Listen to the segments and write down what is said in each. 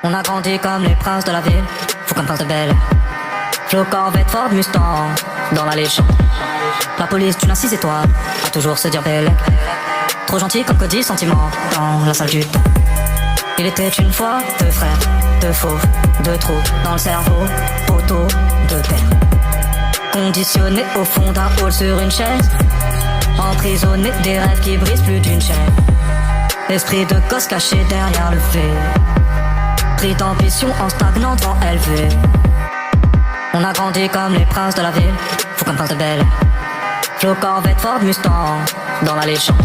On a grandi comme les princes de la ville, fou comme prince de Bel. Flo, Corvette, Ford, Mustang, dans la légende. La police d'une à 6 étoiles, à toujours se dire belle. Trop gentil comme Cody, sentiment, dans la salle du temps. Il était une fois deux frères, deux fauves, deux trous dans le cerveau, poteau, deux pères. Conditionnés au fond d'un hall sur une chaise, emprisonnés des rêves qui brisent plus d'une chaîne. Esprit de gosse caché derrière le fait, pris d'ambition en stagnant devant élevé. On a grandi comme les princes de la ville, fou comme prince de Bel. Flo, Corvette, Ford, Mustang, dans la légende.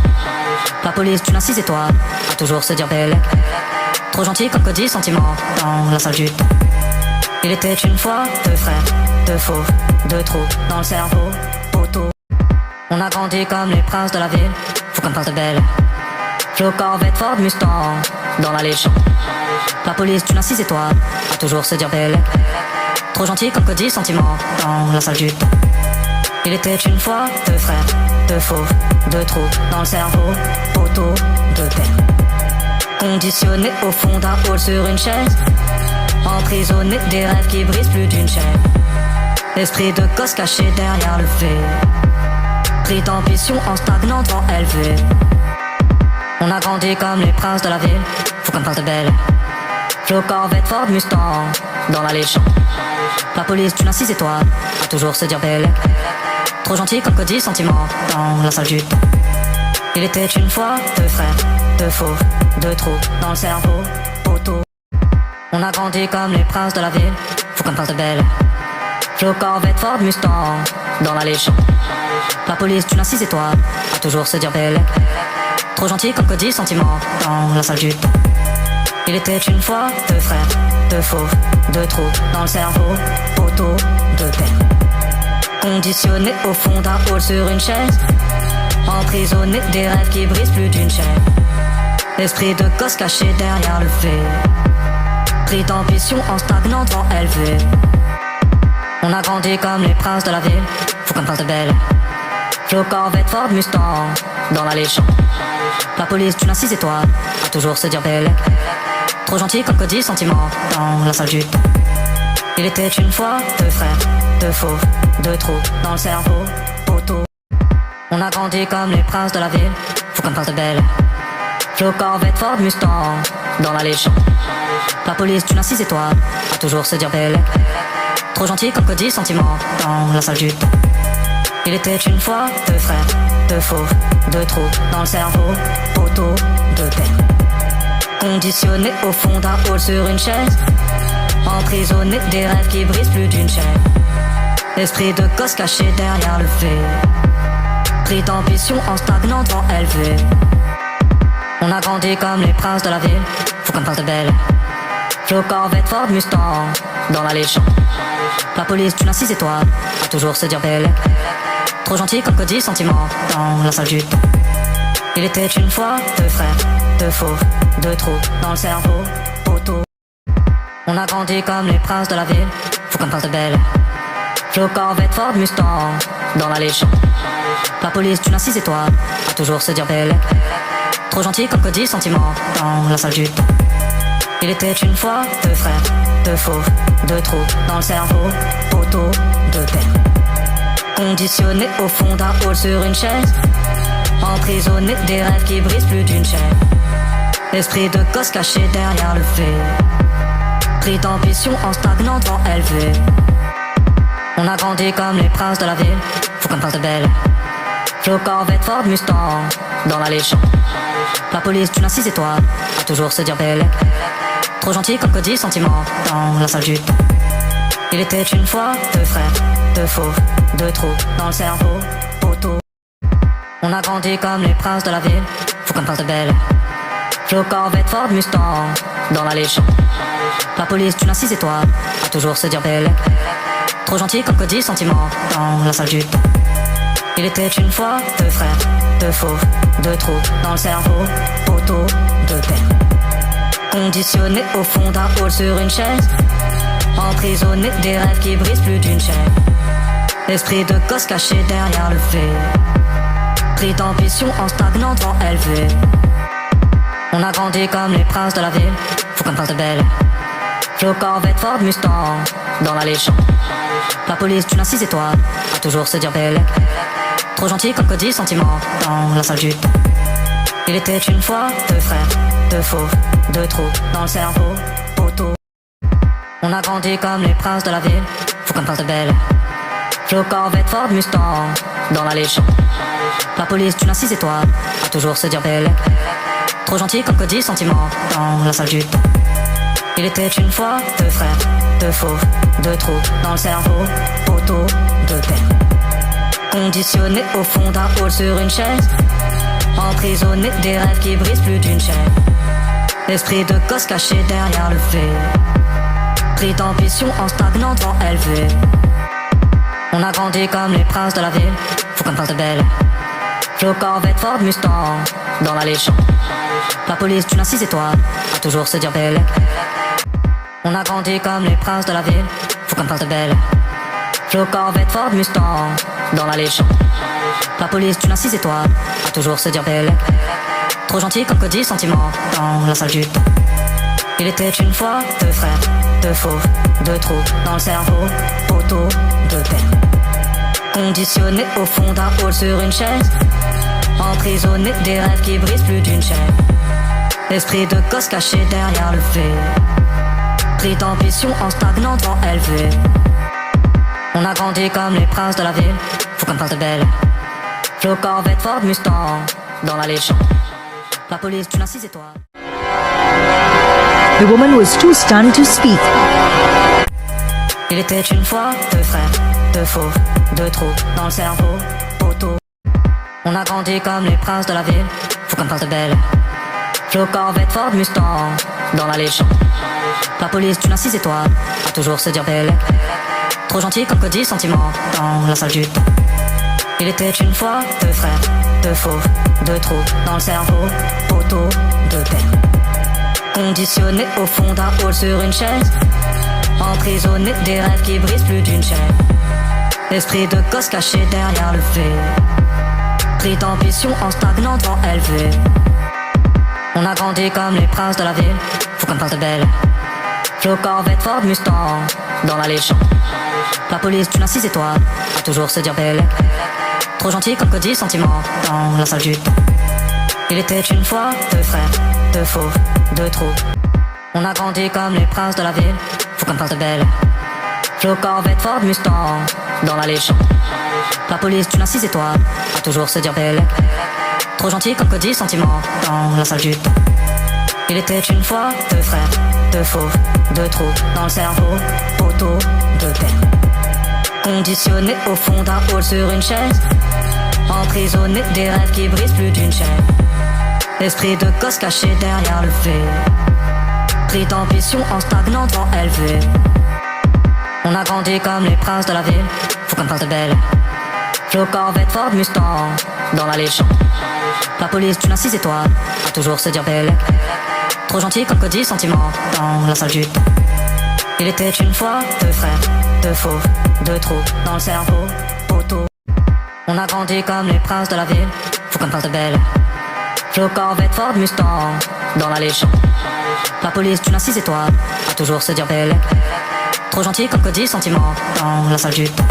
La police d'une à 6 étoiles, à toujours se dire belle. Trop gentil comme Cody, sentiment, dans la salle du temps. Il était une fois deux frères, deux fauves, deux trous dans le cerveau, poteau. On a grandi comme les princes de la ville, fou comme prince de Bel. Flo, Corvette, Ford, Mustang, dans la légende. La police d'une à 6 étoiles, à toujours se dire belle. Trop gentil comme Cody, sentiment, dans la salle du temps. Il était une fois deux frères, deux fauves, deux trous dans le cerveau, poteau, deux pères. Conditionnés au fond d'un hall sur une chaise, emprisonnés des rêves qui brisent plus d'une chaîne. Esprit de gosse caché derrière le fait, pris d'ambition en stagnant devant élevé. On a grandi comme les princes de la ville, fou comme prince de Bel. Flo, Corvette, Ford, Mustang, dans la légende. La police d'une à 6 étoiles, à toujours se dire belle. Trop gentil comme Cody, sentiment, dans la salle du temps. Il était une fois deux frères, deux fauves, deux trous dans le cerveau, poteau. On a grandi comme les princes de la ville, fou comme prince de Bel. Flo, Corvette, Ford, Mustang, dans la légende. La police d'une à 6 étoiles, à toujours se dire belle. Trop gentil comme Cody, sentiment, dans la salle du temps. Il était une fois deux frères, deux fauves, deux trous dans le cerveau, poteau, deux pères. Conditionnés au fond d'un hall sur une chaise, emprisonnés des rêves qui brisent plus d'une chaîne. Esprit de gosse caché derrière le fait, pris d'ambition en stagnant devant élevé. On a grandi comme les princes de la ville, fou comme prince de Bel. Flo, Corvette, Ford, Mustang, dans la légende. La police d'une à 6 étoiles, à toujours se dire belle. Trop gentil comme Cody, sentiment, dans la salle du temps. Il était une fois deux frères, deux fauves, deux trous dans le cerveau, poteau. On a grandi comme les princes de la ville, fou comme prince de Bel. Flo, Corvette, Ford, Mustang, dans la légende. La police d'une à 6 étoiles, à toujours se dire belle. Trop gentil comme Cody, sentiment, dans la salle du temps. Il était une fois deux frères, deux fauves, deux trous dans le cerveau, poteau, deux pères. Conditionnés au fond d'un hall sur une chaise, emprisonnés des rêves qui brisent plus d'une chaîne. Esprit de gosse caché derrière le fait, pris d'ambition en stagnant devant élevé. On a grandi comme les princes de la ville, fou comme prince de Bel. Flo, Corvette, Ford, Mustang, dans la légende. La police d'une à 6 étoiles, à toujours se dire belle. Trop gentil comme Cody, sentiment, dans la salle du temps. Il était une fois deux frères, deux fauves, deux trous dans le cerveau, poteau. On a grandi comme les princes de la ville, fou comme prince de Bel. Flo, Corvette, Ford, Mustang, dans la légende. La police d'une à 6 étoiles, à toujours se dire belle. Trop gentil comme Cody, sentiment, dans la salle du temps. Il était une fois deux frères, deux fauves, deux trous dans le cerveau, poteau, deux pères. Conditionnés au fond d'un hall sur une chaise, emprisonnés des rêves qui brisent plus d'une chaîne. Esprit de gosse caché derrière le fait, pris d'ambition en stagnant devant élevé. On a grandi comme les princes de la ville, fou comme prince de Bel. Flo, Corvette, Ford, Mustang, dans la légende. La police d'une à 6 étoiles, à toujours se dire belle. Trop gentil comme Cody, sentiment, dans la salle du temps. Il était une fois deux frères, deux fauves, deux trous dans le cerveau, poteau. On a grandi comme les princes de la ville, fou comme prince de Bel. Flo, Corvette, Ford, Mustang, dans la légende. La police d'une à 6 étoiles, à toujours se dire belle. Trop gentil comme Cody, sentiment, dans la salle du temps. Il était une fois deux frères, deux fauves, deux trous dans le cerveau, poteau, deux pères. Conditionnés au fond d'un hall sur une chaise, emprisonnés des rêves qui brisent plus d'une chaîne. Esprit de gosse caché derrière le fait, pris d'ambition en stagnant devant élevé. On a grandi comme les princes de la ville, faut qu'on parle de belle. Flo, Corvette, Ford, Mustang, dans la légende. La police d'une assise étoile, à toujours se dire belle. Trop gentil comme Cody, sentiment, dans la salle du temps. Il était une fois deux frères, deux fauves, deux trous dans le cerveau, poteau. On a grandi comme les princes de la ville, faut qu'on parle de belle. Flo, Corvette, Ford, Mustang, dans la légende. La police d'une assise étoile, à toujours se dire belle. Trop gentil comme Cody, sentiment, dans la salle du temps. Il était une fois deux frères, deux fauves, deux trous dans le cerveau, poteau, deux pères. Conditionné au fond d'un hall sur une chaise, emprisonné des rêves qui brisent plus d'une chaîne. Esprit de gosse caché derrière le fait, pris d'ambition en stagnant devant élevé. On a grandi comme les princes de la ville, faut qu'on parle de belle. Flo, Corvette, Ford, Mustang, dans la légende. La police d'une assise étoile, à toujours se dire belle. On a grandi comme les princes de la ville, faut qu'on parle de belle. Flo, Corvette, Ford, Mustang, dans la légende. La police d'une assise étoile, à toujours se dire belle. Trop gentil comme Cody, sentiment, dans la salle du temps. Il était une fois deux frères, deux fauves, deux trous dans le cerveau, poteau, deux pères. Conditionné au fond d'un hall sur une chaise, emprisonné des rêves qui brisent plus d'une chaîne. Esprit de gosse caché derrière le fait, pris d'ambition en stagnant devant élevé. On a grandi comme les princes de la ville, faut qu'on parle de belle. Flo, Corvette, Ford, Mustang, dans la légende. La police d'une assise étoile. The woman was too stunned to speak. Il était une fois deux frères, deux fauves, deux trous dans le cerveau, poteau. On a grandi comme les princes de la ville, faut qu'on parle de belle. Flo, Corvette, Ford, Mustang, dans la légende. La police d'une assise étoile, à toujours se dire belle. Trop gentil comme Cody, sentiment, dans la salle du temps. Il était une fois deux frères, deux fauves, deux trous dans le cerveau, poteau, deux pères. Conditionné au fond d'un hall sur une chaise, emprisonné des rêves qui brisent plus d'une chaîne. Esprit de gosse caché derrière le fait, pris d'ambition en stagnant devant élevé. On a grandi comme les princes de la ville, faut qu'on parle de belle. Flo, Corvette, Ford, Mustang, dans la légende. La police d'une assise étoile, à toujours se dire belle. Trop gentil comme Cody, sentiment, dans la salle du temps. Il était une fois deux frères, deux fauves, deux trous. On a grandi comme les princes de la ville, faut qu'on parle de belle. Flo, Corvette, Ford, Mustang, dans la légende. La police d'une assise étoile, à toujours se dire belle. Trop gentil comme Cody, sentiment, dans la salle du temps. Il était une fois deux frères, deux fauves, deux trous dans le cerveau, poteau, deux pères. Conditionné au fond d'un hall sur une chaise, emprisonné des rêves qui brisent plus d'une chaîne. Esprit de gosse caché derrière le fait, pris d'ambition en stagnant devant élevé. On a grandi comme les princes de la ville, faut qu'on parle de belle. Flo, Corvette, Ford, Mustang, dans la légende. La police d'une assise étoile, à toujours se dire belle. Trop gentil comme Cody, sentiment, dans la salle du temps. Il était une fois deux frères, deux fauves, deux trous dans le cerveau, poteau. On a grandi comme les princes de la ville, faut qu'on parle de belle. Flo, Corvette, Ford, Mustang, dans la légende. La police d'une assise étoile, à toujours se dire belle. Trop gentil comme Cody, sentiment, dans la salle du temps.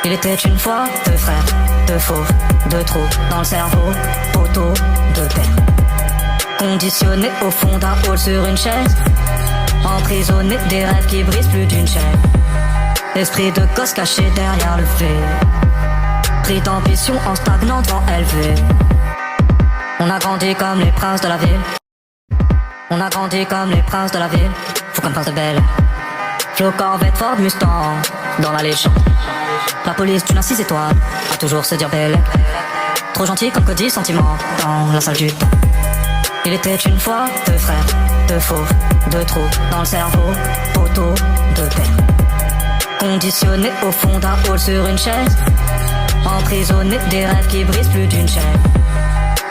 Il était une fois deux frères, deux fauves, deux trous dans le cerveau, poteau, deux pères. Conditionné au fond d'un hall sur une chaise, emprisonné des rêves qui brisent plus d'une chaîne. Esprit de gosse caché derrière le fait, pris d'ambition en stagnant devant élevé. On a grandi comme les princes de la ville. On a grandi comme les princes de la ville, faut qu'on parle de belle. Flo, Corvette, Ford, Mustang, dans la légende. La police d'une assise étoile, à toujours se dire belle. Trop gentil comme Cody, sentiment, dans la salle du temps. Il était une fois deux frères, deux fauves, deux trous dans le cerveau, poteau, deux pères. Conditionné au fond d'un hall sur une chaise, emprisonné des rêves qui brisent plus d'une chaîne.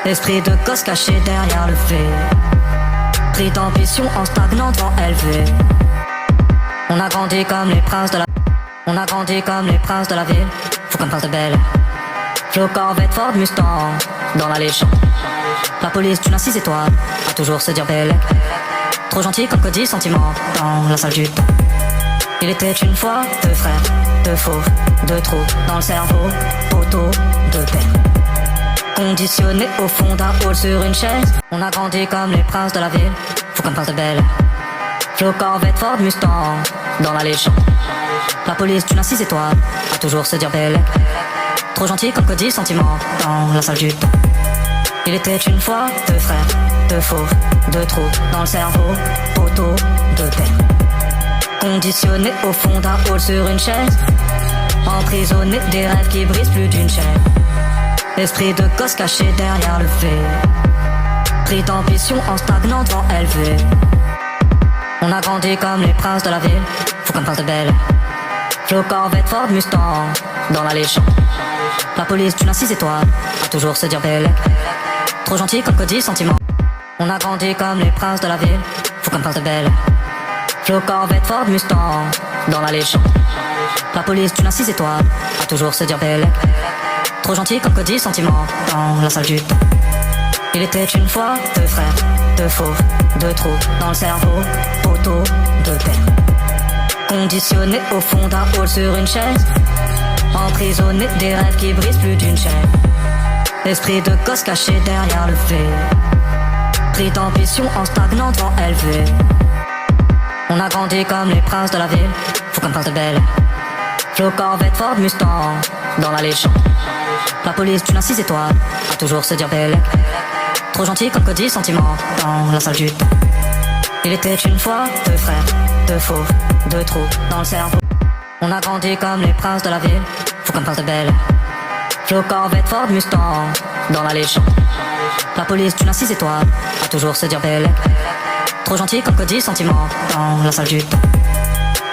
Esprit de gosse caché derrière le fait, pris d'ambition en stagnant devant élevé. On a grandi comme les princes de la... On a grandi comme les princes de la ville, faut qu'on parle de belle. Flo, Corvette, Ford, Mustang, dans la légende. La police d'une assise étoile, à toujours se dire belle. Trop gentil comme code sentiment dans la salle du temps. Il était une fois deux frères, deux fauves, deux trous dans le cerveau, poteau, deux peines. Conditionnés au fond d'un hall sur une chaise, on a grandi comme les princes de la ville, faut qu'on parle de belle. Flo, Corvette, Ford, Mustang, dans la légende. La police d'une assise étoile, à toujours se dire belle. Trop gentil comme code sentiment dans la salle du temps. Il était une fois deux frères, deux fauves, deux trous dans le cerveau, poteau, deux peines. Conditionnés au fond d'un hall sur une chaise, emprisonnés des rêves qui brisent plus d'une chaîne. Esprit de gosse caché derrière le fait, pris d'ambition en stagnant devant élevé. On a grandi comme les princes de la ville, faut qu'on parle de belle. Flo, Corvette, Ford, Mustang, dans la légende. La police d'une assise étoile, à toujours se dire belle. Trop gentil comme code sentiment. On a grandi comme les princes de la ville, faut qu'on parle de belle. Flo, Corvette, Ford, Mustang, dans la légende. La police d'une assise étoile, à toujours se dire belle. Trop gentil comme code sentiment, dans la salle du temps. Il était une fois deux frères, deux fauves, deux trous dans le cerveau, poteau, deux peines. Conditionnés au fond d'un hall sur une chaise, emprisonnés des rêves qui brisent plus d'une chaîne. Esprit de gosse caché derrière le fait, pris d'ambition en stagnant devant élevé. On a grandi comme les princes de la ville, faut qu'on parle de belle. Flo, Corvette, Ford, Mustang, dans la légende. La police d'une assise étoile, à toujours se dire belle. Trop gentil comme code sentiment, dans la salle du temps. Il était une fois deux frères, deux fauves, deux trous dans le cerveau. On a grandi comme les princes de la ville, faut qu'on parle de belle. Flo, Corvette, Ford, Mustang, dans la légende. La police d'une assise étoile, à toujours se dire belle. Trop gentil comme code sentiment, dans la salle du temps.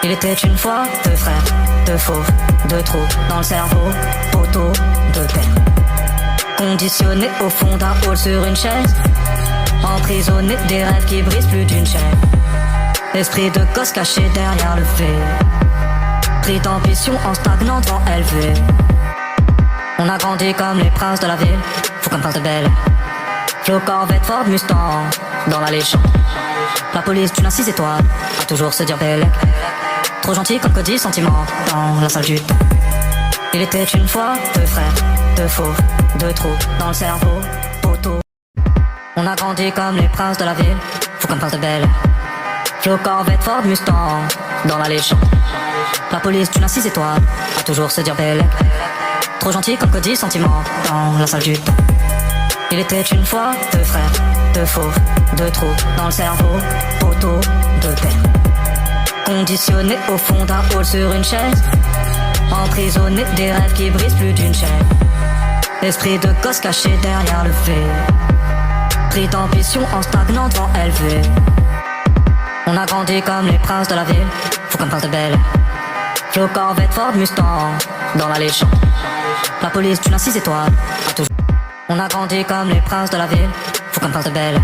Il était une fois deux frères, deux fauves, deux trous dans le cerveau, poteau, deux peines. Conditionnés au fond d'un hall sur une chaise, emprisonnés des rêves qui brisent plus d'une chaîne. Esprit de gosse caché derrière le fait, pris d'ambition en stagnant devant élevé. On a grandi comme les princes de la ville, faut qu'on parle de belle. Flo, Corvette, Ford, Mustang, dans la légende. La police d'une assise étoile, à toujours se dire belle. Trop gentil comme code sentiment, dans la salle du temps. Il était une fois deux frères, deux fauves, deux trous dans le cerveau, poteau. On a grandi comme les princes de la ville, faut qu'on parle de belle. Flo, Corvette, Ford, Mustang, dans la légende. La police d'une assise étoile, à toujours se dire belle. Trop gentil comme code sentiment, dans la salle du temps. Il était une fois deux frères, deux fauves, deux trous dans le cerveau, poteau, deux peines. Conditionnés au fond d'un hall sur une chaise, emprisonnés des rêves qui brisent plus d'une chaîne. Esprit de gosse caché derrière le fait, pris d'ambition en stagnant devant élevé. On a grandi comme les princes de la ville, faut qu'on parle de belle. Flo, Corvette, Ford, Mustang, dans la légende. La police d'une assise étoile, à toujours. On a grandi comme les princes de la ville, faut qu'on parle de belle.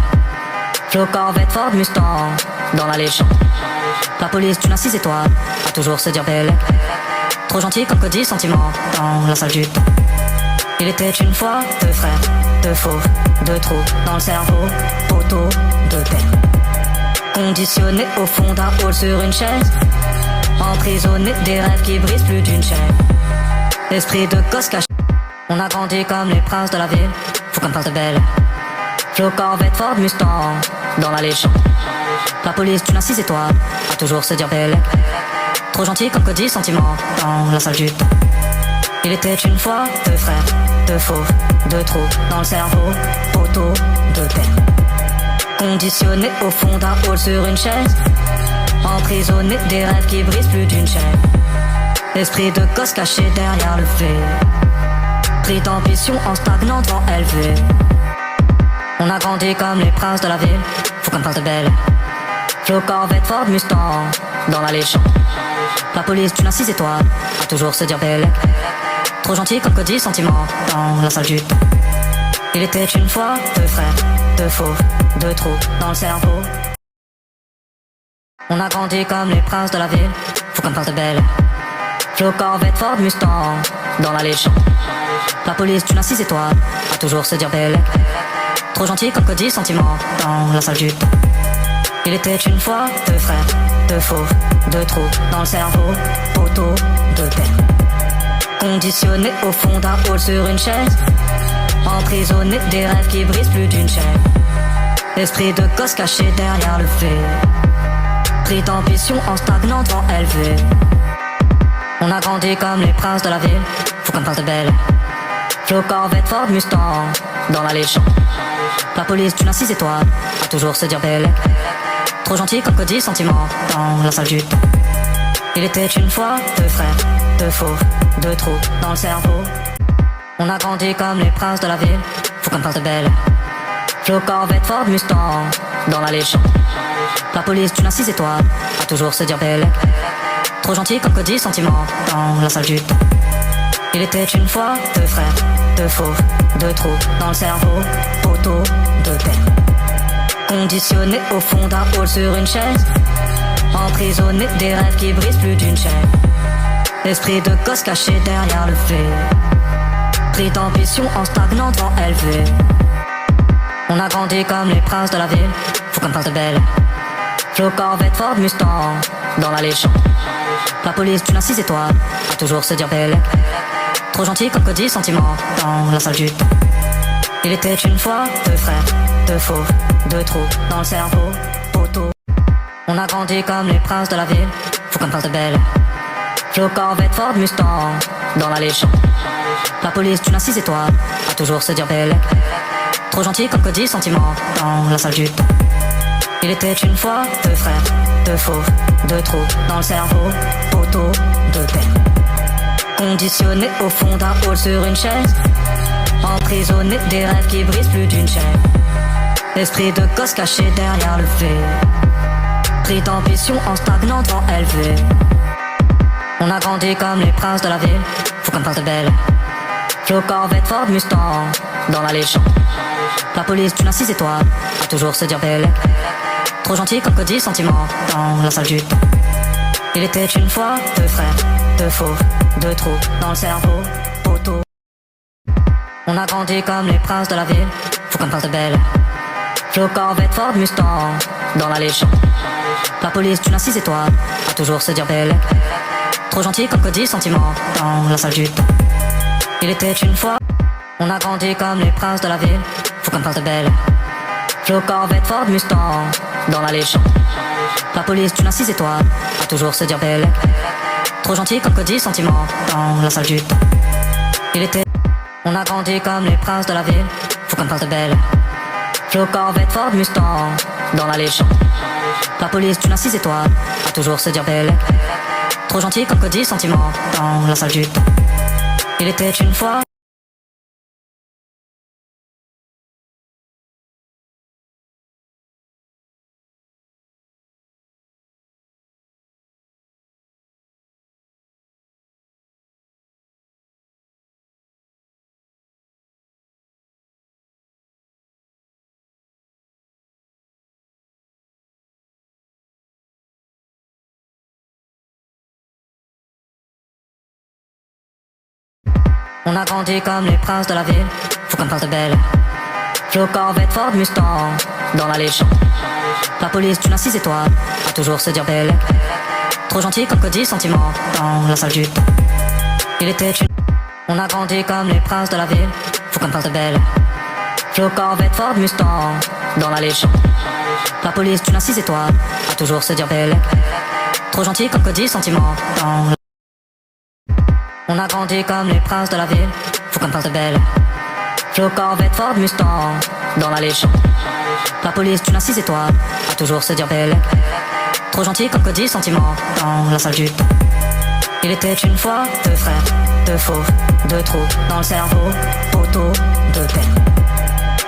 Flo, Corvette, Ford, Mustang, dans la légende. La police d'une assise étoile, à toujours se dire belle. Trop gentil comme code sentiment, dans la salle du temps. Il était une fois deux frères, deux fauves, deux trous dans le cerveau, poteau, deux peines. Conditionnés au fond d'un hall sur une chaise, emprisonnés des rêves qui brisent plus d'une chaîne. Esprit de gosse caché. On a grandi comme les princes de la ville, faut qu'on parle de belle. Flo, Corvette, Ford, Mustang, dans la légende. La police d'une assise étoile, à toujours se dire belle. Trop gentil comme code sentiment, dans la salle du temps. Il était une fois deux frères, deux fauves, deux trous dans le cerveau, poteau, deux peines. Conditionnés au fond d'un hall sur une chaise, emprisonnés des rêves qui brisent plus d'une chaîne. Esprit de gosse caché derrière le fait, pris d'ambition en stagnant devant élevé. On a grandi comme les princes de la ville, faut qu'on parle de belle. Flo, Corvette, Ford, Mustang, dans la légende. La police d'une assise étoile, à toujours se dire belle. Trop gentil comme code sentiment, dans la salle du temps. Il était une fois deux frères, deux fauves, deux trous dans le cerveau. On a grandi comme les princes de la ville, faut qu'on parle de belle. Flo, Corvette, Ford, Mustang, dans la légende. La police d'une assise étoile, à toujours se dire belle. Trop gentil comme Cody, sentiment dans la salle du temps. Il était une fois deux frères, deux fauves, deux trous dans le cerveau, poteau de terre. Conditionné au fond d'un hall sur une chaise, emprisonné des rêves qui brisent plus d'une chaîne. Esprit de gosse caché derrière le fait, pris d'ambition en stagnant devant élevé. On a grandi comme les princes de la ville, faut qu'on parle de belle. Flo, Corvette, Ford, Mustang, dans la légende. La police d'une à 6 étoiles, a toujours se dire belle. Trop gentil comme Cody, sentiment dans la salle du temps. Il était une fois deux frères, deux fauves, deux trous dans le cerveau. On a grandi comme les princes de la ville, faut qu'on parle de belle. Flo, Corvette, Ford, Mustang, dans la légende. La police d'une à 6 étoiles, a toujours se dire belle. Trop gentil comme Cody, sentiment dans la salle du temps. Il était une fois deux frères, deux fauves, deux trous dans le cerveau, poteau de terre. Conditionné au fond d'un hall sur une chaise, emprisonné des rêves qui brisent plus d'une chaîne. Esprit de gosse caché derrière le fait, pris d'ambition en stagnant devant élevé. On a grandi comme les princes de la ville, faut qu'on parle de belle. Flo, Corvette, Ford, Mustang, dans la légende. La police d'une à 6 étoiles, a toujours se dire belle. Trop gentil comme Cody, sentiment dans la salle du temps. Il était une fois deux frères, deux fauves, deux trous dans le cerveau, poteau. On a grandi comme les princes de la ville, faut qu'on parle de belle. Flo, Corvette, Ford, Mustang, dans la légende. La police d'une à 6 étoiles, a toujours se dire belle. Trop gentil comme Cody, sentiment dans la salle du temps. Il était une fois deux frères, deux fauves, deux trous dans le cerveau, poteau de terre. Conditionné au fond d'un hall sur une chaise, emprisonné des rêves qui brisent plus d'une chaîne. Esprit de gosse caché derrière le fait, pris d'ambition en stagnant devant élevé. On a grandi comme les princes de la ville, faut qu'on parle de belle. Flo, Corvette, Ford, Mustang, dans la légende. La police d'une à 6 étoiles, a toujours se dire belle. Trop gentil comme Cody, sentiment dans la salle du temps. Il était une fois deux frères, deux fauves, deux trous dans le cerveau, poteau. On a grandi comme les princes de la ville, faut qu'on parle de belle. Flo, Corvette, Ford, Mustang, dans la légende. La police d'une à 6 étoiles, a toujours se dire belle. Trop gentil comme Cody, sentiment dans la salle du temps. Il était une fois. On a grandi comme les princes de la ville, faut qu'on parle de belle. Flo, Corvette, Ford, Mustang, dans la légende. La police d'une à 6 étoiles, a toujours se dire belle. Trop gentil comme Cody, sentiment dans la salle du temps. Il était. On a grandi comme les princes de la ville, faut qu'on parle de belle. Flo, Corvette, Ford, Mustang, dans la légende. La police d'une à 6 étoiles, a toujours se dire belle. Trop gentil comme Cody, sentiment dans la salle du temps. Il était une fois. On a grandi comme les princes de la ville, faut qu'on parle de belle. Flo, Corvette, Ford, Mustang, dans la légende. La police d'une à 6 étoiles, a toujours se dire belle. Trop gentil comme Cody, sentiment dans la salle du temps. Il était une. On a grandi comme les princes de la ville, faut qu'on parle de belle. Flo, Corvette, Ford, Mustang, dans la légende. La police d'une à 6 étoiles, a toujours se dire belle. Trop gentil comme Cody, sentiment dans la. On a grandi comme les princes de la ville, faut qu'on parle de belle. Flo, Corvette, Ford, Mustang, dans la légende. La police d'une à 6 étoiles, a toujours se dire belle. Trop gentil comme Cody, sentiment dans la salle du temps. Il était une fois deux frères, deux fauves, deux trous dans le cerveau, poteau de terre.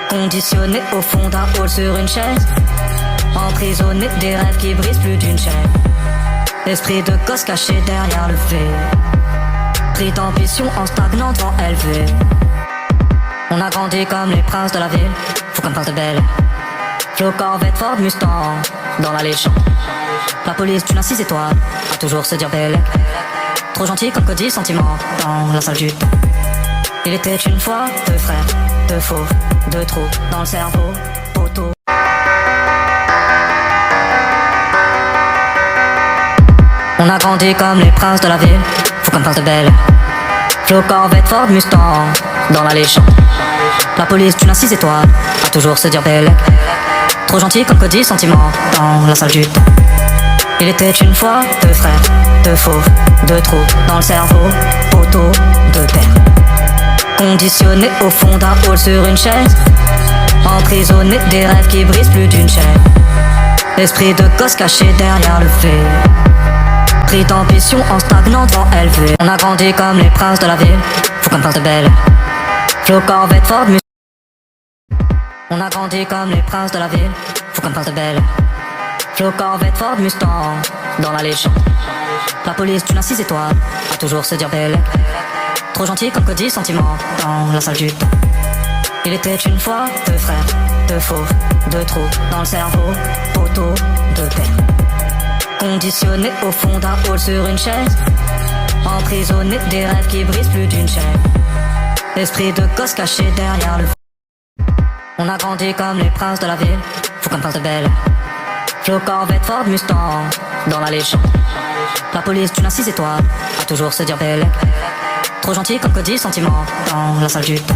Conditionné au fond d'un hall sur une chaise, emprisonné des rêves qui brisent plus d'une chaîne. Esprit de gosse caché derrière le fait, pris d'ambition en stagnant devant élevé. On a grandi comme les princes de la ville, faut qu'on parle de belle. Flo, Corvette, Ford, Mustang, dans la légende. La police d'une à 6 étoiles, a toujours se dire belle. Trop gentil comme Cody, sentiment dans la salle du temps. Il était une fois deux frères, de fauve, de trous dans le cerveau, poteau. On a grandi comme les princes de la ville, faut qu'on parle de belle. Flo, Corvette, Ford, Mustang, dans la légende. La police d'une à 6 étoiles, à toujours se dire belle. Trop gentil comme Cody, sentiment, dans la salle du temps. Il était une fois deux frères, deux fauves, deux trous dans le cerveau, poteau, deux pères. Conditionnés au fond d'un hall sur une chaise, emprisonnés des rêves qui brisent plus d'une chaîne. Esprit de gosse caché derrière le fait, pris d'ambition en stagnant devant élevé. On a grandi comme les princes de la ville, faut qu'on parle de belle. Flo, Corvette, Ford, Mustang. On a grandi comme les princes de la ville, faut qu'on parle de belle. Flo, Corvette, Ford, Mustang, dans la légende. La police d'une à 6 étoiles, à toujours se dire belle. Trop gentil comme Cody, sentiment, dans la salle du temps. Il était une fois deux frères, deux fauves, deux trous dans le cerveau, poteau, deux pères. Conditionnés au fond d'un hall sur une chaise, emprisonnés des rêves qui brisent plus d'une chaîne. Esprit de gosse caché derrière le. On a grandi comme les princes de la ville, faut qu'on parle de belle. Flo, Corvette, Ford, Mustang, dans la légende. La police d'une à 6 étoiles, à toujours se dire belle. Trop gentil comme Cody, sentiment, dans la salle du temps.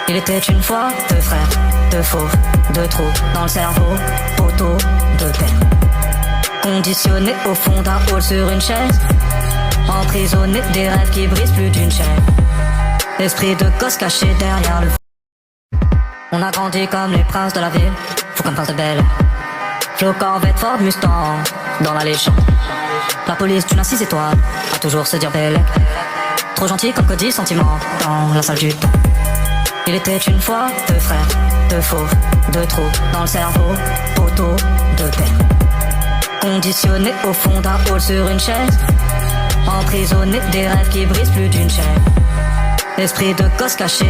Il était une fois deux frères, deux fauves, deux trous dans le cerveau, poteau, deux pères. Conditionnés au fond d'un hall sur une chaise, emprisonnés des rêves qui brisent plus d'une chaîne. Esprit de gosse caché derrière le. On a grandi comme les princes de la ville, faut qu'on parle de belle. Flo, Corvette, Ford, Mustang, dans la légende. La police d'une à 6 étoiles, à toujours se dire belle. Trop gentil comme Cody, sentiment, dans la salle du temps. Il était une fois deux frères, deux fauves, deux trous dans le cerveau, poteau, deux pères. Conditionnés au fond d'un hall sur une chaise, emprisonnés des rêves qui brisent plus d'une chaîne. Esprit de gosse caché.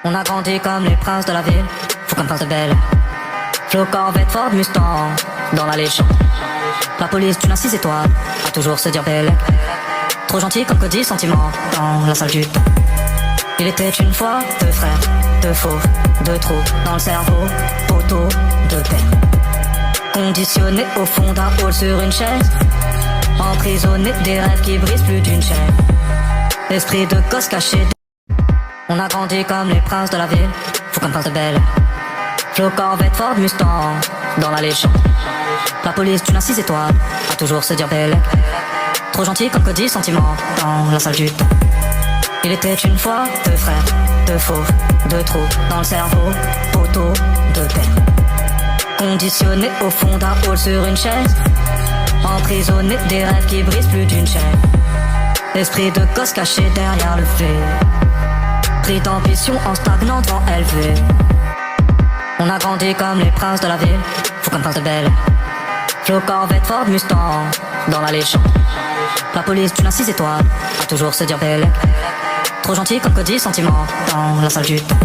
On a grandi comme les princes de la ville, faut qu'on parle de belle. Flo, Corvette, Ford, Mustang, dans la légende. La police d'une à 6 étoiles, à toujours se dire belle. Trop gentil comme Cody, sentiment, dans la salle du temps. Il était une fois deux frères, deux fauves, deux trous dans le cerveau, poteau, deux pères. Conditionnés au fond d'un hall sur une chaise, emprisonnés des rêves qui brisent plus d'une chaîne. Esprit de gosse caché. On a grandi comme les princes de la ville, faut qu'on parle de belle. Flo, Corvette, Ford, Mustang, dans la légende. La police d'une à 6 étoiles, à toujours se dire belle. Trop gentil comme Cody, sentiment, dans la salle du temps. Il était une fois deux frères, deux fauves, deux trous dans le cerveau, poteau, deux pères. Conditionnés au fond d'un hall sur une chaise, emprisonnés des rêves qui brisent plus d'une chaîne. Esprit de gosse caché derrière le fait, pris d'ambition en stagnant devant élevé. On a grandi comme les princes de la ville, faut qu'on parle de belle. Flo, Corvette, Ford, Mustang, dans la légende. La police d'une à 6 étoiles, à toujours se dire belle. Trop gentil comme Cody, sentiment, dans la salle du temps.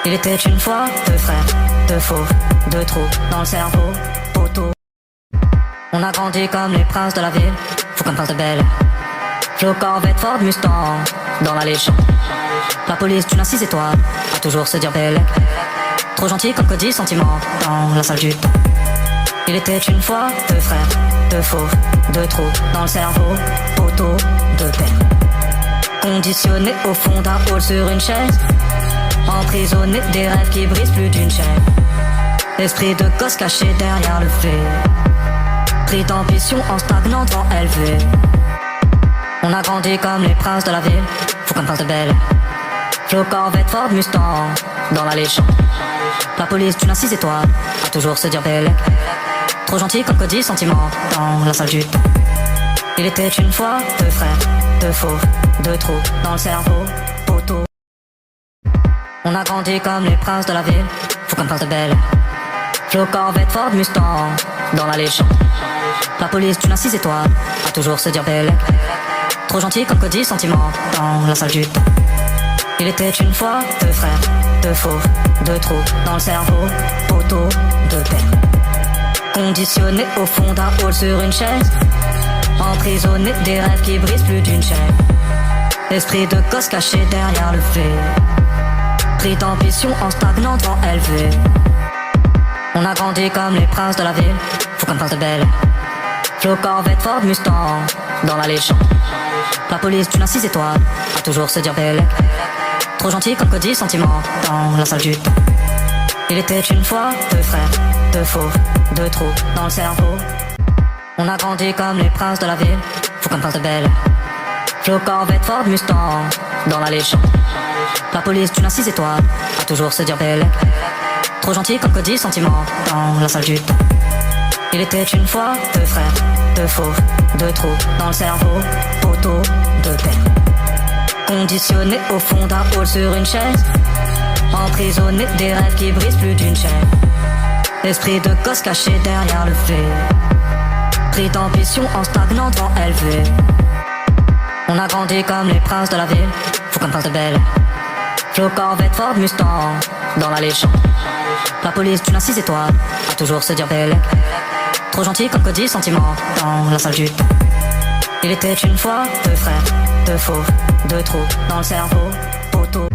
Il était une fois deux frères, deux fauves, deux trous dans le cerveau, poteau. On a grandi comme les princes de la ville, faut qu'on parle de belle. Flo, Corvette, Ford, Mustang, dans la légende. La police d'une à 6 étoiles, à toujours se dire belle. Trop gentil comme Cody, sentiment, dans la salle du temps. Il était une fois deux frères, deux fauves, deux trous dans le cerveau, poteau, deux pères. Conditionnés au fond d'un hall sur une chaise, emprisonnés des rêves qui brisent plus d'une chaîne. Esprit de gosse caché derrière le fait, pris d'ambition en stagnant devant élevé. On a grandi comme les princes de la ville, faut qu'on parle de belle. Flo, Corvette, Ford, Mustang, dans la légende. La police d'une à 6 étoiles, à toujours se dire belle. Trop gentil comme Cody, sentiment, dans la salle du temps. Il était une fois deux frères, deux fauves, deux trous dans le cerveau, poteau. On a grandi comme les princes de la ville, faut qu'on parle de belle. Flo, Corvette, Ford, Mustang, dans la légende. La police d'une à 6 étoiles, à toujours se dire belle. Trop gentil comme Cody, sentiment, dans la salle du temps. Il était une fois deux frères, deux fauves, deux trous dans le cerveau, poteau, deux pères. Conditionnés au fond d'un hall sur une chaise, emprisonnés des rêves qui brisent plus d'une chaîne. Esprit de gosse caché derrière le fait, Pris d'ambition en stagnant devant élevé. On a grandi comme les princes de la ville, faut qu'on passe de belle. Flo, Corvette, Ford, Mustang, dans la légende. La police d'une à 6 étoiles, à toujours se dire belle. Trop gentil comme Cody, sentiment, dans la salle du temps. Il était une fois deux frères, deux faux, deux trous dans le cerveau. On a grandi comme les princes de la ville, faut qu'on passe de belle. Flo, Corvette, Ford, Mustang, dans la légende. La police d'une à 6 étoiles, à toujours se dire belle. Trop gentil comme Cody, sentiment, dans la salle du temps. Il était une fois deux frères, deux faux, deux trous dans le cerveau, poteau de terre. Conditionné au fond d'un hall sur une chaise, emprisonné des rêves qui brisent plus d'une chaîne. Esprit de gosse caché derrière le fait, pris d'ambition en stagnant devant élevé. On a grandi comme les princes de la ville, faut qu'on passe de belle. Flo, Corvette, Ford, Mustang, dans la légende. La police d'une à 6 étoiles, à toujours se dire belle. Trop gentil comme Cody, sentiment, dans la salle du temps. Il était une fois deux frères, deux faux, deux trous dans le cerveau, poteau.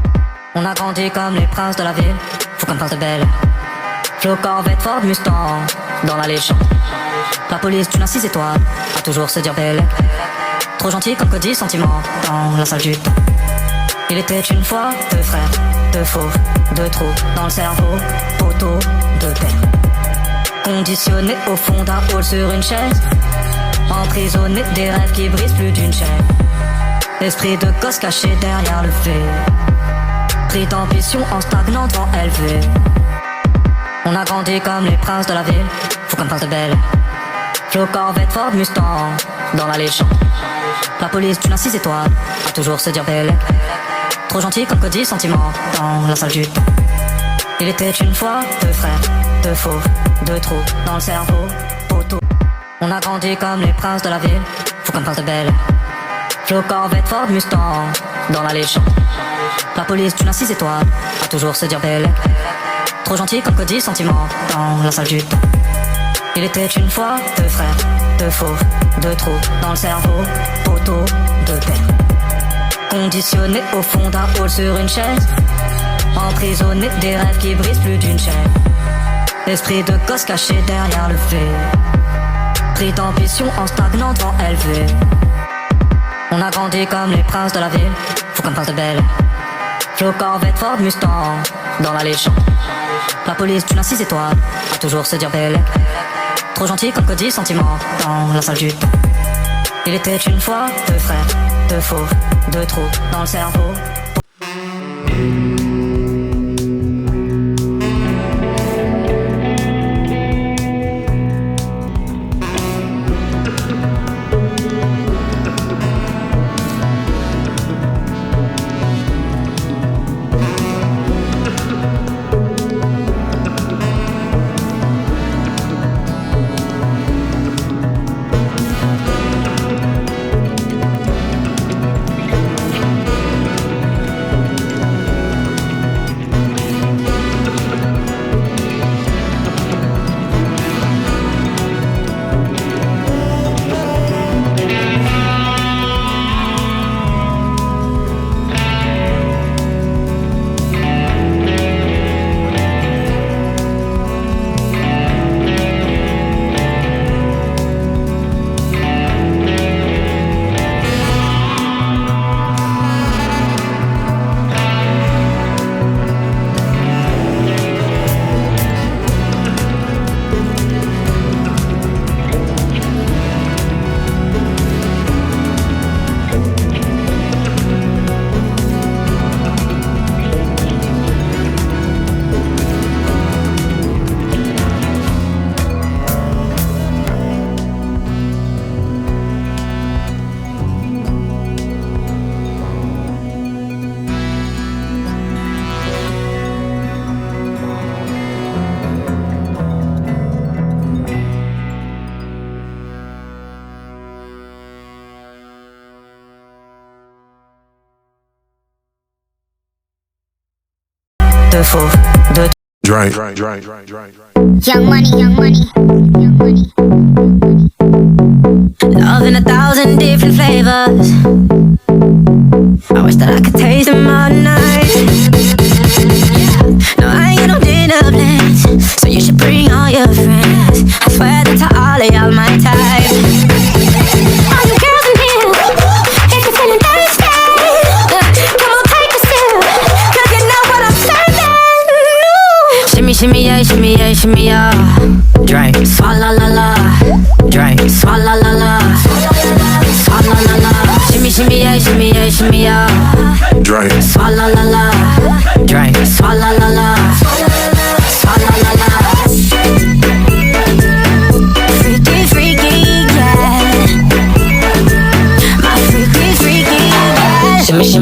On a grandi comme les princes de la ville, faut qu'on passe de belle. Flo, Corvette, Ford, Mustang, dans la légende. La police d'une à 6 étoiles, à toujours se dire belle. Trop gentil comme Cody, sentiment, dans la salle du temps. Il était une fois deux frères, deux faux, deux trous dans le cerveau, poteau de terre. Conditionné au fond d'un hall sur une chaise, emprisonné des rêves qui brisent plus d'une chaîne. Esprit de gosse caché derrière le fait, pris d'ambition en stagnant devant élevé. On a grandi comme les princes de la ville, faut qu'on passe de belle. Flo, Corvette, Ford, Mustang, dans la légende. La police d'une à 6 étoiles, à toujours se dire belle. Trop gentil comme Cody, sentiment, dans la salle du temps. Il était une fois deux frères, deux faux, deux trous dans le cerveau, poteau. On a grandi comme les princes de la ville, faut qu'on passe de belle. Flo, Corvette, Ford, Mustang, dans la légende. La police d'une à 6 étoiles, à toujours se dire belle. Trop gentil comme Cody, sentiment, dans la salle du temps. Il était une fois deux frères, deux faux, deux trous dans le cerveau, poteau de terre. Conditionné au fond d'un hall sur une chaise, emprisonné des rêves qui brisent plus d'une chaîne. Esprit de gosse caché derrière le fait, pris d'ambition en stagnant devant élevé. On a grandi comme les princes de la ville, faut qu'on passe de belle. Flo, Corvette, Ford, Mustang, dans la légende. La police d'une à 6 étoiles, à toujours se dire belle. Trop gentil comme Cody, sentiment, dans la salle du temps. Il était une fois deux frères, deux faux, deux trous dans le cerveau. Deux faux, deux Drink. Young money, young money, young money. love in 1,000 different flavors. I wish that I could taste them all night.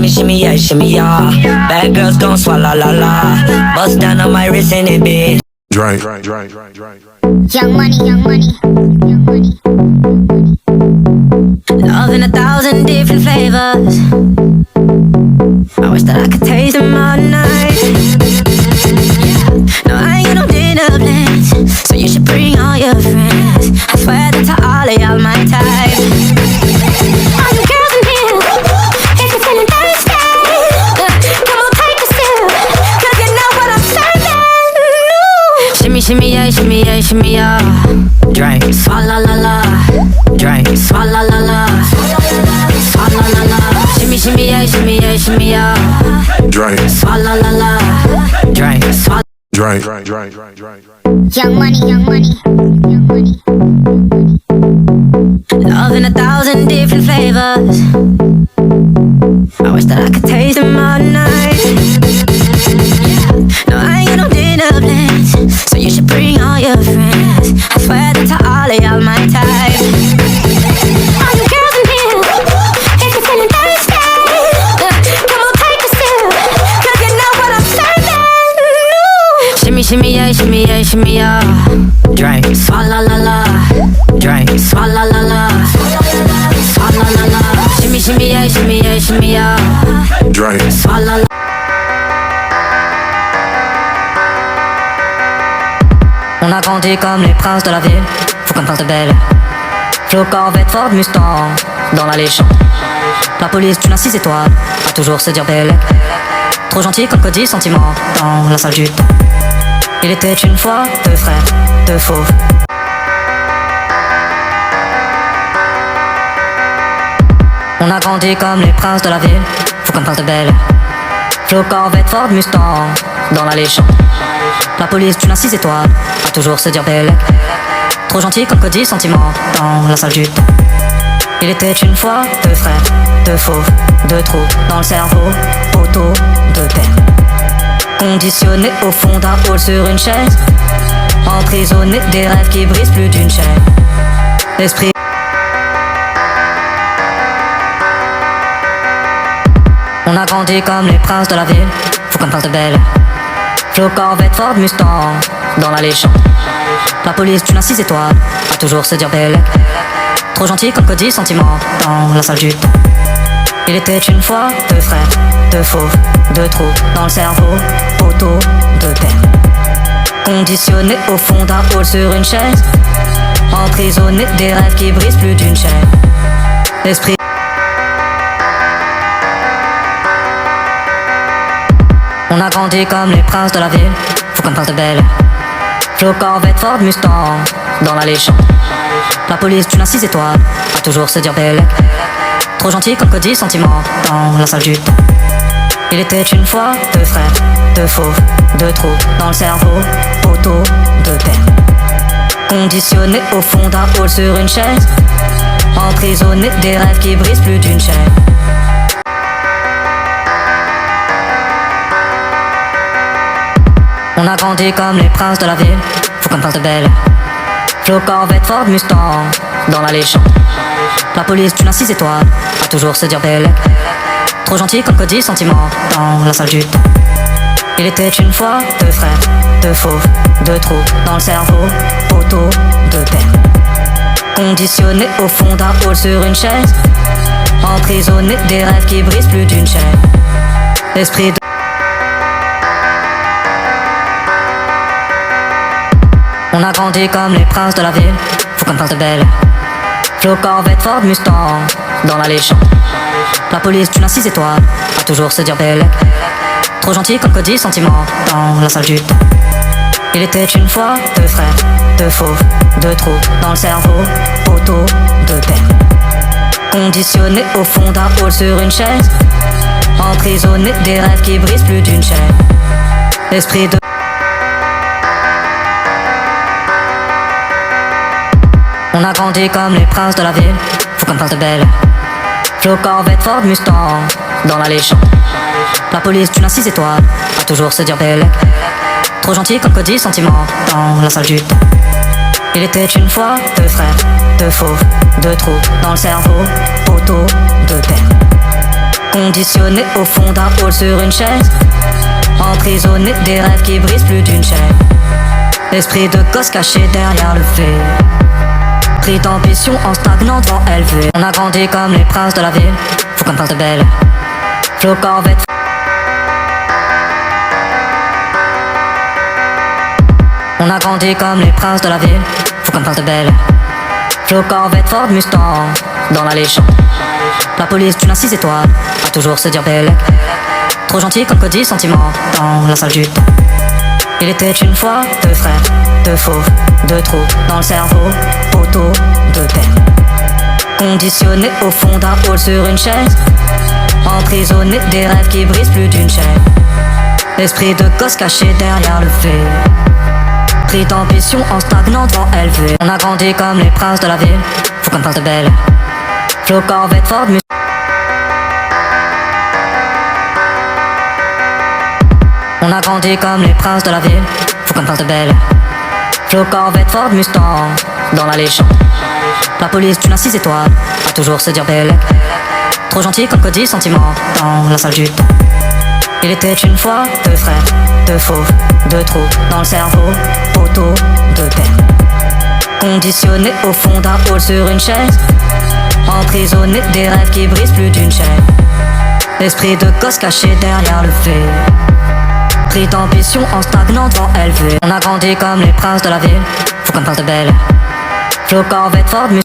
shimmy, yeah, shimmy, yeah. Bad girls gon' swallow, la, la. Bust down on my wrist and it, bitch. Drink. Young money, young money, young money. Love in 1,000 different flavors. I wish that I could taste them all night. No, I ain't got no dinner plans, so you should bring all your friends. I swear that to all of y'all my type. All you girls in here, if you're feeling thirsty, come on, take a sip, 'cause you know what I'm serving. Shimmy, shimmy, yeah, shimmy, yeah, shimmy, yeah. Drink, swalla la la. Drink, swalla la la. Swalla la la. Shimmy, shimmy, yeah, shimmy, yeah, shimmy, yeah. Drink. Swalla la la. Drink, swalla. Drink. Young money, young money, young money. Love in 1,000 different flavors. I wish that I could taste them all night. No, I ain't got no dinner plans, so you should bring all your friends. I swear that to all of y'all my type. All you girls in here, if you're feeling thirsty, come on, take a sip, 'cause you know what I'm serving. Shimmy, shimmy, yeah, shimmy, yeah, shimmy, yeah. Drink, swalla la la. Drink, swalla la la. Swalla la la. Shimmy, shimmy, yeah, shimmy, yeah, shimmy, yeah. Drink. Swalla la. On a grandi comme les princes de la ville, faut qu'on pense de belle. Flo, Corvette, Ford, Mustang, dans la légende. La police d'une à 6 étoiles, à toujours se dire belle. Trop gentil comme Cody, sentiment, dans la salle du temps. Il était une fois deux frères, deux fauves. On a grandi comme les princes de la ville, faut qu'on pense de belle. Flo, Corvette, Ford, Mustang, dans la légende. La police d'une à 6 étoiles, à toujours se dire belle. Trop gentil comme Cody, sentiment, dans la salle du temps. Il était une fois deux frères, deux fauves, deux trous dans le cerveau, poteau, deux peines. Conditionné au fond d'un hall sur une chaise, emprisonné des rêves qui brisent plus d'une chaîne. L'esprit. On a grandi comme les princes de la ville, faut qu'on pense de belle. Flo, Corvette, Ford, Mustang, dans la légende. La police d'une à 6 étoiles, à toujours se dire belle. Trop gentil comme Cody, sentiment, dans la salle du temps. Il était une fois deux frères, deux fauves, deux trous dans le cerveau, poteau, deux peines. Conditionné au fond d'un hall sur une chaise, emprisonné des rêves qui brisent plus d'une chaîne. L'esprit. On a grandi comme les princes de la ville, faut qu'on pense de belle. Flo, Corvette, Ford, Mustang, dans la légende. La police d'une à 6 étoiles, à toujours se dire belle. Trop gentil comme Cody, sentiment, dans la salle du temps. Il était une fois deux frères, deux fauves, deux trous dans le cerveau, poteau, deux peines. Conditionné au fond d'un hall sur une chaise, emprisonné des rêves qui brisent plus d'une chaîne. On a grandi comme les princes de la ville, faut qu'on pense de belle. Flo, Corvette, Ford, Mustang, dans la légende. La police d'une à 6 étoiles, à toujours se dire belle. Trop gentil comme Cody, sentiment, dans la salle du temps. Il était une fois deux frères, deux fauves, deux trous dans le cerveau, poteau, deux peines. Conditionné au fond d'un hall sur une chaise, emprisonné des rêves qui brisent plus d'une chaîne. L'esprit de. On a grandi comme les princes de la ville, faut qu'on pense de belle. Flo, Corvette, Ford, Mustang, dans la légende. La police d'une à 6 étoiles, à toujours se dire belle. Trop gentil comme Cody, sentiment, dans la salle du temps. Il était une fois deux frères, deux fauves, deux trous dans le cerveau, poteau, deux peines. Conditionné au fond d'un hall sur une chaise, emprisonné des rêves qui brisent plus d'une chaîne. L'esprit de. On a grandi comme les princes de la ville, faut qu'on pense de belle. Flo, Corvette, Ford, Mustang, dans la légende. La police d'une à 6 étoiles, à toujours se dire belle. Trop gentil comme Cody, sentiment, dans la salle du temps. Il était une fois deux frères, deux fauves, deux trous dans le cerveau, poteau, deux peines. Conditionné au fond d'un hall sur une chaise, emprisonné des rêves qui brisent plus d'une chaîne. Esprit de gosse caché derrière le fait, pris d'ambition en stagnant devant élevé. On a grandi comme les princes de la ville, faut qu'on parle de belle. Flo Corvette. On a grandi comme les princes de la ville, faut qu'on parle de belle. Flo Corvette, Ford Mustang, dans la légende. La police d'une à 6 étoiles, a toujours se dire belle. Trop gentil comme Cody sentiment, dans la salle du temps. Il était une fois deux frères, deux fauves, deux trous dans le cerveau, poteau, deux pères. Conditionné au fond d'un hall sur une chaise, emprisonné des rêves qui brisent plus d'une chaîne. Esprit de gosse caché derrière le fait, pris d'ambition en stagnant devant élevé. On a grandi comme les princes de la ville, faut qu'on parle de belle. Flo Corvette, Ford Mustang. On a grandi comme les princes de la ville, faut qu'on parle de belle. Flo Corvette, Ford Mustang, dans la légende. La police d'une à 6 étoiles, a toujours se dire belle. Trop gentil comme Cody sentiment, dans la salle du temps. Il était une fois deux frères, deux fauves, deux trous dans le cerveau, poteau, deux pères. Conditionné au fond d'un hall sur une chaise, emprisonné des rêves qui brisent plus d'une chaîne. Esprit de gosse caché derrière le fait, pris d'ambition en stagnant devant élevé. On a grandi comme les princes de la ville, faut qu'on parle de belle. Flo Corvette, Ford Mustang.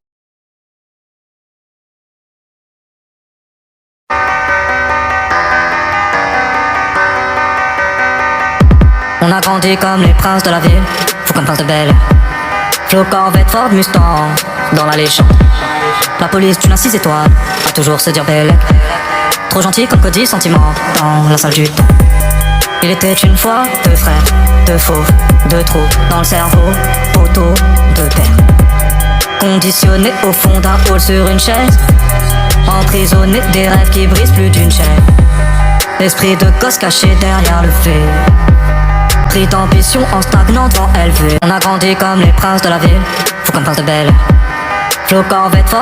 On a grandi comme les princes de la ville, faut qu'on parle de belle. Flo Corvette, Ford Mustang, dans la légende. La police d'une à 6 étoiles, a toujours se dire belle. Trop gentil comme Cody sentiment, dans la salle du temps. Il était une fois deux frères, deux fauves, deux trous dans le cerveau, poteau, deux pères. Conditionné au fond d'un hall sur une chaise, emprisonné des rêves qui brisent plus d'une chaîne. Esprit de gosse caché derrière le fait, pris d'ambition en stagnant devant élevé. On a grandi comme les princes de la ville, faut qu'on parle de belle. Flo Corvette, Ford